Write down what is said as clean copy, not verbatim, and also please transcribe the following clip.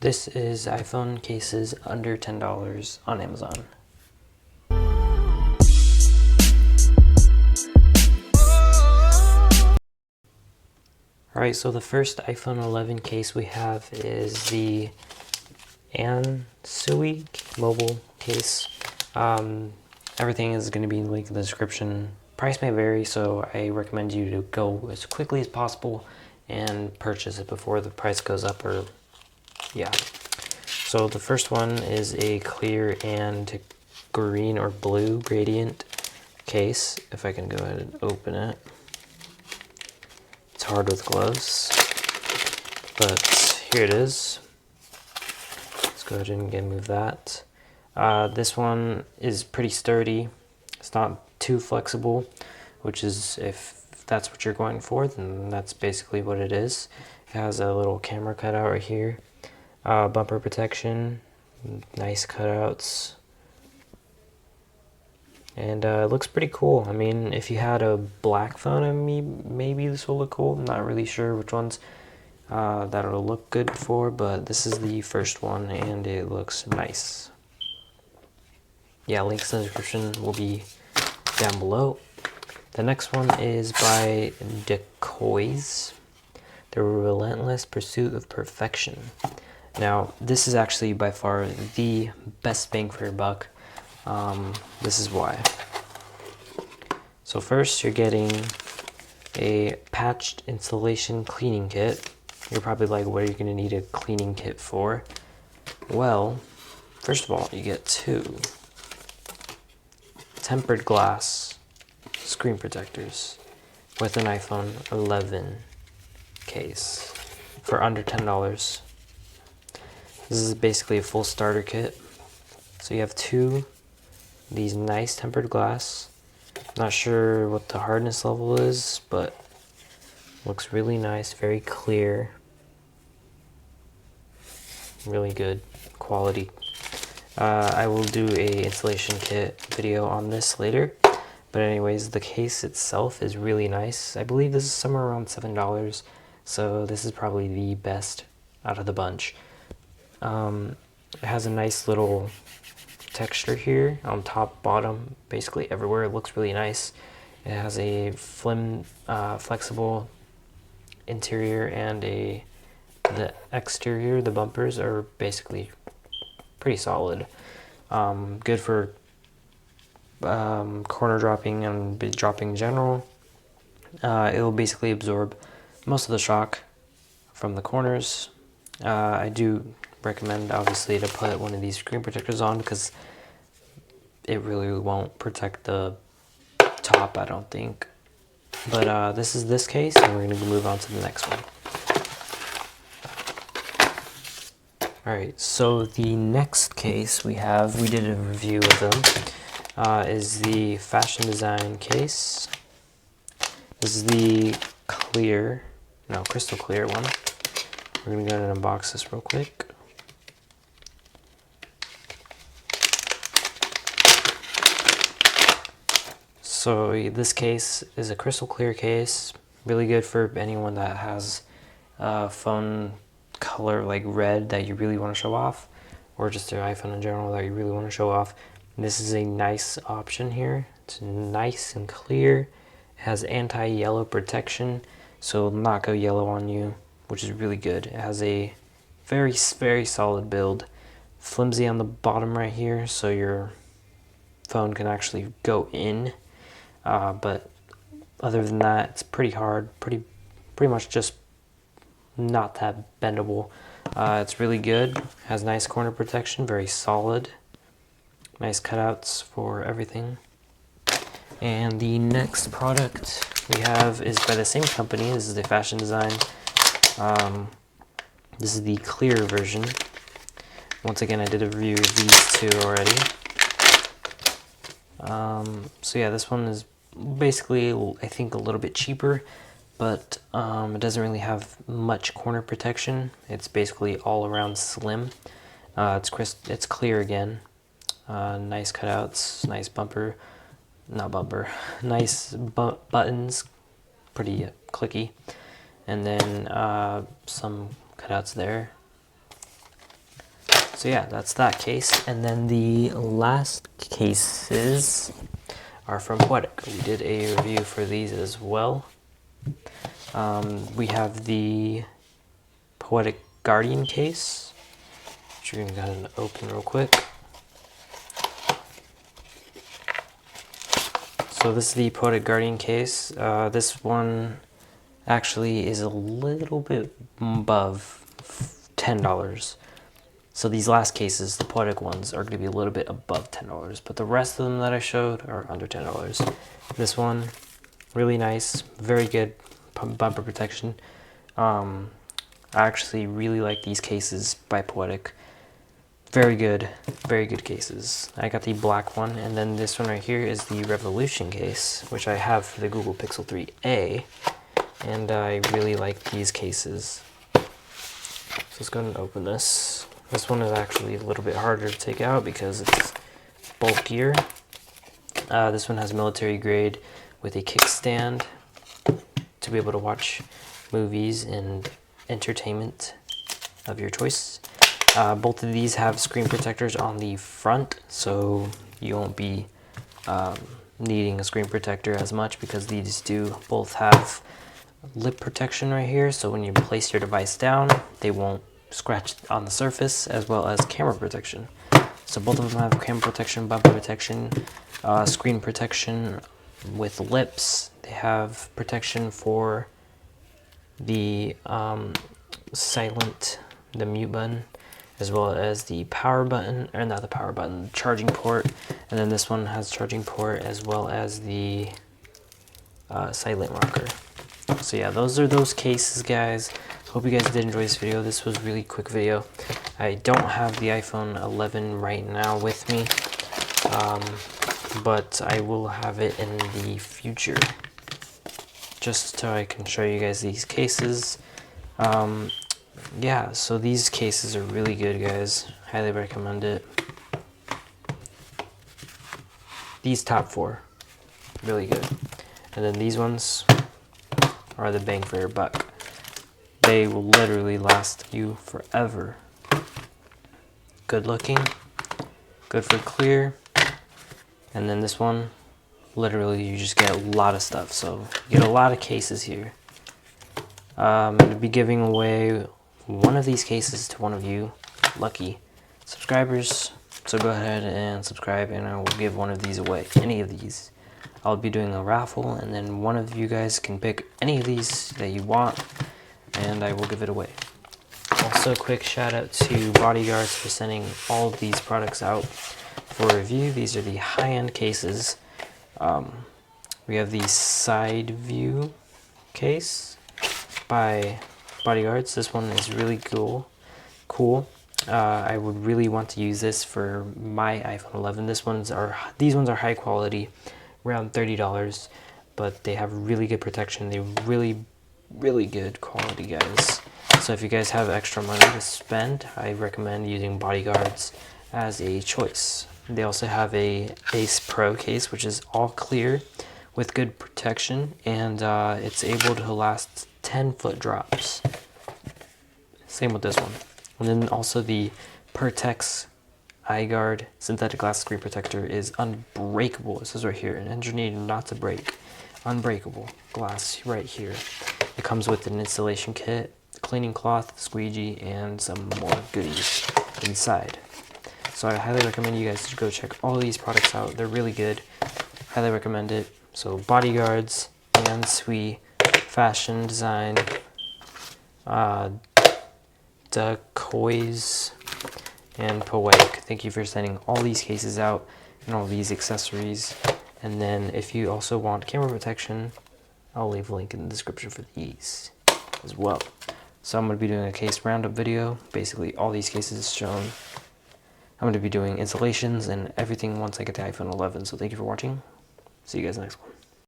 This is iPhone cases under $10 on Amazon. Alright, so the first iPhone 11 case we have is the AndSoUI mobile case. Everything is going to be linked in the description. Price may vary, so I recommend you to go as quickly as possible and purchase it before the price goes up, or yeah. So the first one is a clear and green or blue gradient case. If I can go ahead and open it. It's hard with gloves, but here it is. Let's go ahead and move that. This one is pretty sturdy. It's not too flexible, which is, if that's what you're going for, then that's basically what it is. It has a little camera cutout right here. Bumper protection, nice cutouts, and it looks pretty cool. I mean, if you had a black phone, maybe this will look cool. I'm not really sure which ones that it'll look good for, but this is the first one and it looks nice. Yeah, links in the description will be down below. The next one is by Decoys, The Relentless Pursuit of Perfection. Now, this is actually by far the best bang for your buck. This is why. So first, you're getting a patched installation cleaning kit. You're probably like, what are you going to need a cleaning kit for? Well, first of all, you get 2 tempered glass screen protectors with an iPhone 11 case for under $10. This is basically a full starter kit. So you have 2 these nice tempered glass. Not sure what the hardness level is, but looks really nice, very clear, really good quality. I will do a installation kit video on this later, but anyways, the case itself is really nice. I believe this is somewhere around $7, so this is probably the best out of the bunch. It has a nice little texture here on top, bottom, basically everywhere. It looks really nice. It has a flexible interior, and the exterior, the bumpers are basically pretty solid. Good for corner dropping and big dropping in general. It will basically absorb most of the shock from the corners. I do recommend, obviously, to put one of these screen protectors on, because it really won't protect the top, I don't think. But this is this case, and we're going to move on to the next one. Alright, so the next case we did a review of them, is the Fashion Design case. This is the crystal clear one. We're going to go ahead and unbox this real quick. So this case is a crystal clear case, really good for anyone that has phone color like red that you really want to show off, or just their iPhone in general that you really want to show off. This is a nice option here. It's nice and clear. It has anti-yellow protection, so it'll not go yellow on you, which is really good. It has a very, very solid build. Flimsy on the bottom right here, so your phone can actually go in. But other than that, it's pretty hard, pretty much just not that bendable. It's really good. Has nice corner protection, very solid. Nice cutouts for everything. And the next product we have is by the same company. This is the Fashion Design. This is the clear version. Once again, I did a review of these 2 already. So yeah, this one is basically, I think, a little bit cheaper, but it doesn't really have much corner protection. It's basically all around slim. It's clear again. Nice cutouts, nice nice buttons, pretty clicky, and then some cutouts there. So yeah, that's that case. And then the last cases are from Poetic. We did a review for these as well. We have the Poetic Guardian case, which we're going to go ahead and open real quick. So this is the Poetic Guardian case. This one actually is a little bit above $10. So these last cases, the Poetic ones, are going to be a little bit above $10, but the rest of them that I showed are under $10. This one, really nice, very good bumper protection. I actually really like these cases by Poetic. Very good cases. I got the black one, and then this one right here is the Revolution case, which I have for the Google Pixel 3a, and I really like these cases. So let's go ahead and open this. This one is actually a little bit harder to take out because it's bulkier. This one has military grade with a kickstand to be able to watch movies and entertainment of your choice. Both of these have screen protectors on the front, so you won't be needing a screen protector as much because these do both have lip protection right here, so when you place your device down, they won't scratch on the surface, as well as camera protection. So both of them have camera protection, bumper protection, screen protection with lips. They have protection for the the mute button, as well as the power button, or not the power button, the charging port. And then this one has charging port as well as the silent rocker. So yeah, those are those cases, guys. Hope you guys did enjoy this video. This was a really quick video. I don't have the iPhone 11 right now with me, but I will have it in the future, just so I can show you guys these cases. Yeah, so these cases are really good, guys. Highly recommend it. These top four, really good. And then these ones are the bang for your buck. They will literally last you forever. Good looking, good for clear. And then this one, literally you just get a lot of stuff. So you get a lot of cases here. I'm going to be giving away one of these cases to one of you lucky subscribers. So go ahead and subscribe, and I will give one of these away, any of these. I'll be doing a raffle, and then one of you guys can pick any of these that you want, and I will give it away. Also, a quick shout out to Bodyguards for sending all of these products out for review. These are the high-end cases. We have the side view case by Bodyguards. This one is really cool. I would really want to use this for my iPhone 11. These ones are high quality, around $30, but they have really good protection. They're really good quality, guys. So if you guys have extra money to spend, I recommend using Bodyguards as a choice. They also have a Ace Pro case, which is all clear with good protection, and it's able to last 10-foot drops. Same with this one. And then also the Pertex iGuard synthetic glass screen protector is unbreakable. It says right here, engineered not to break. Unbreakable glass right here. It comes with an installation kit, cleaning cloth, squeegee, and some more goodies inside. So I highly recommend you guys to go check all these products out. They're really good. Highly recommend it. So Bodyguards, AndSoUI, Fashion Design, Decoys, and Poetic. Thank you for sending all these cases out and all these accessories. And then if you also want camera protection, I'll leave a link in the description for these as well. So I'm going to be doing a case roundup video, basically all these cases shown. I'm going to be doing installations and everything once I get the iPhone 11. So thank you for watching. See you guys next one.